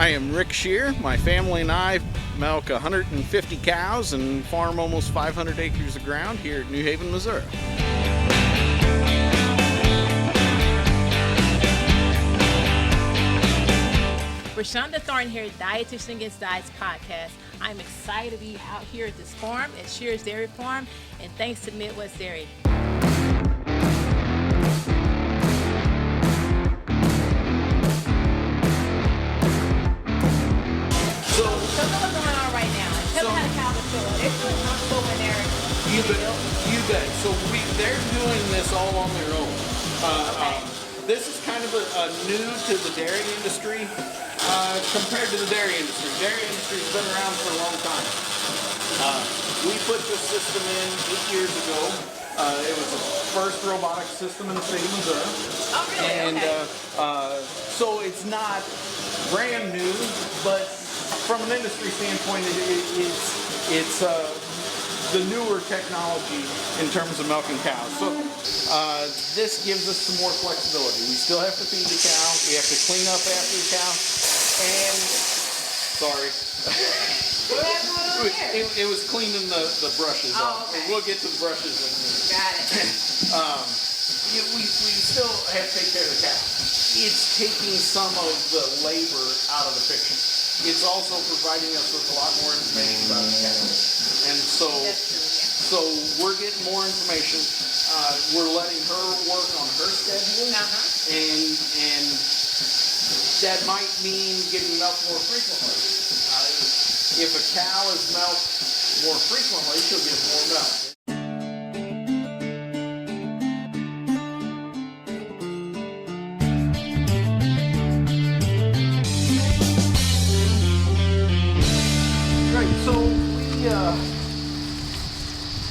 I am Rick Scheer. My family and I milk 150 cows and farm almost 500 acres of ground here at New Haven, Missouri. Rashonda Thornton here at Dietitian Against Diets podcast. I'm excited to be out here at this farm at Scheers Dairy Farm, and thanks to Midwest Dairy. So what's going on right now? Tell me how the cows are feeling. They're feeling comfortable when they're You bet. So they're doing this all on their own. This is kind of a new to the dairy industry compared to the dairy industry. Dairy industry has been around for a long time. We put this system in 8 years ago. It was the first robotic system in the state of Missouri. Oh, really? And Okay. so it's not brand new, but from an industry standpoint, it's the newer technology in terms of milking cows. So this gives us some more flexibility. We still have to feed the cow. We have to clean up after the cow. And sorry. What happened over here? It was cleaning the brushes Oh, up. okay. We'll get to the brushes in a minute. Got it. We still have to take care of the cow. It's taking some of the labor out of the picture. It's also providing us with a lot more information about the cow. And so we're getting more information. We're letting her work on her schedule. And that might mean getting milk more frequently. If a cow is milked more frequently, she'll get more milk. Right, so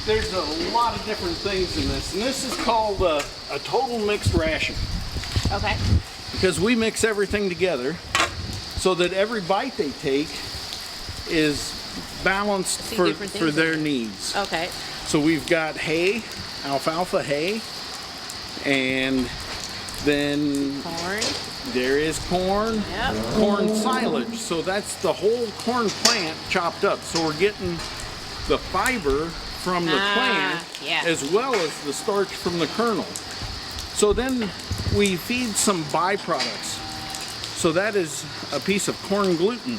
there's a lot of different things in this, and this is called a total mixed ration. Okay. Because we mix everything together so that every bite they take is balanced for their needs. Okay. So we've got hay, alfalfa hay, and then Corn. there is corn, Yep. corn silage. So that's the whole corn plant chopped up. So we're getting the fiber from the plant yeah. as well as the starch from the kernel. So then we feed some byproducts. So that is a piece of corn gluten.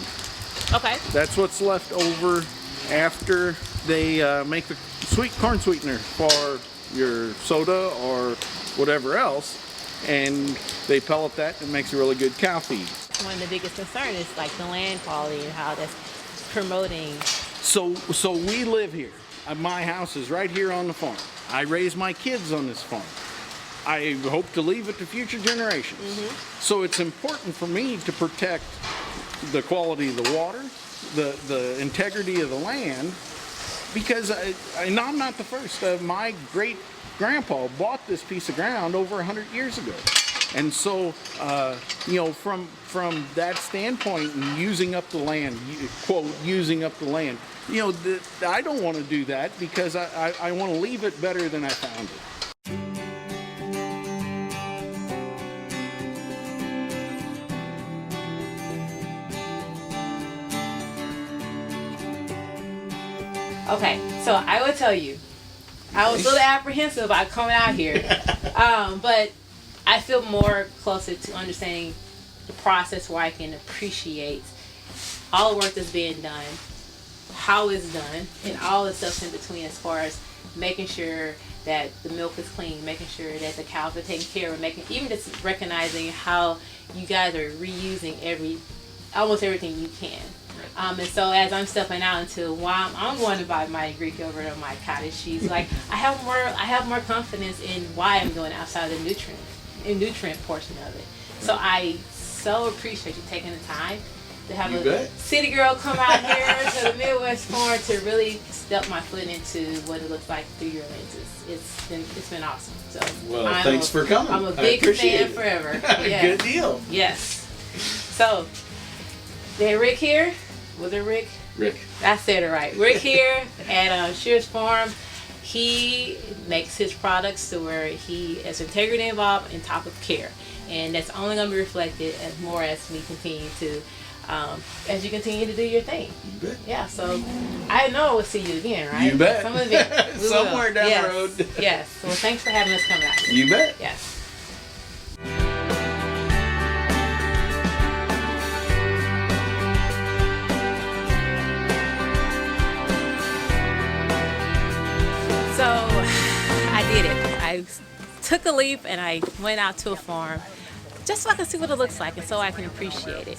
Okay. That's what's left over after they make the sweet corn sweetener for your soda or whatever else, and they pellet that and it makes a really good cow feed. One of the biggest concerns is like the land quality and how that's promoting. So we live here. My house is right here on the farm. I raise my kids on this farm. I hope to leave it to future generations. So it's important for me to protect the quality of the water, the integrity of the land, because I'm not the first. My great grandpa bought this piece of ground over 100 years ago. And so, from that standpoint, and using up the land, quote, using up the land, I don't want to do that because I want to leave it better than I found it. Okay, so I will tell you, I was a little apprehensive about coming out here, but I feel more closer to understanding the process where I can appreciate all the work that's being done, how it's done, and all the stuff in between as far as making sure that the milk is clean, making sure that the cows are taken care of, even just recognizing how you guys are reusing almost everything you can. And so as I'm stepping out into why I'm going to buy my Greek yogurt or my cottage cheese, like I have more confidence in why I'm doing it outside of the nutrient portion of it. So I so appreciate you taking the time to have a city girl come out here to the Midwest farm to really step my foot into what it looks like through your lenses. It's been awesome. So thanks for coming. I'm a big fan forever. Good deal. Yes. So they Rick here. Was it Rick? Rick. I said it right. Rick here at Scheers Farm. He makes his products to where he has integrity involved and top of care. And that's only going to be reflected as more as we continue to as you continue to do your thing. You bet. Yeah, so I know I will see you again, right? You bet. Some event. We Somewhere will. down Yes. the road. Yes. Well, thanks for having us coming out here. You bet. Yes. So I did it. I took a leap and I went out to a farm just so I can see what it looks like and so I can appreciate it.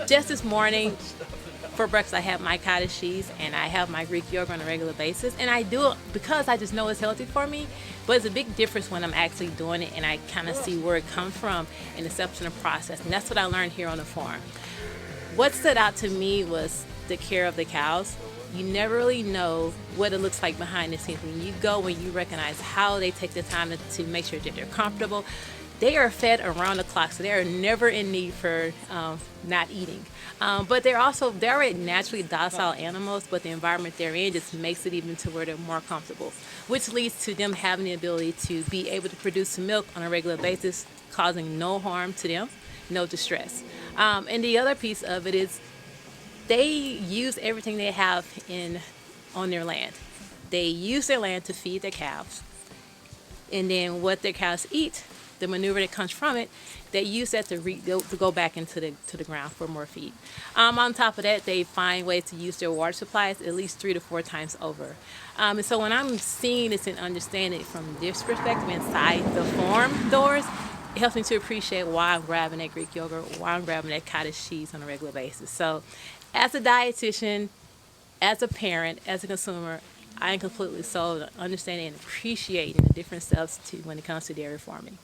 Just this morning for breakfast I have my cottage cheese and I have my Greek yogurt on a regular basis, and I do it because I just know it's healthy for me, but it's a big difference when I'm actually doing it and I kind of see where it comes from and the steps in the process, and that's what I learned here on the farm. What stood out to me was the care of the cows. You never really know what it looks like behind the scenes. When you go and you recognize how they take the time to make sure that they're comfortable, they are fed around the clock, so they are never in need for not eating. But they're already naturally docile animals, but the environment they're in just makes it even to where they're more comfortable, which leads to them having the ability to be able to produce milk on a regular basis, causing no harm to them, no distress. And the other piece of it is they use everything they have on their land. They use their land to feed their cows, and then what their cows eat, the manure that comes from it, they use that to go back into the ground for more feed. On top of that, they find ways to use their water supplies at least 3 to 4 times over. And so when I'm seeing this and understanding it from this perspective inside the farm doors, it helps me to appreciate why I'm grabbing that Greek yogurt, why I'm grabbing that cottage cheese on a regular basis. So as a dietitian, as a parent, as a consumer, I am completely sold on understanding and appreciating the different steps when it comes to dairy farming.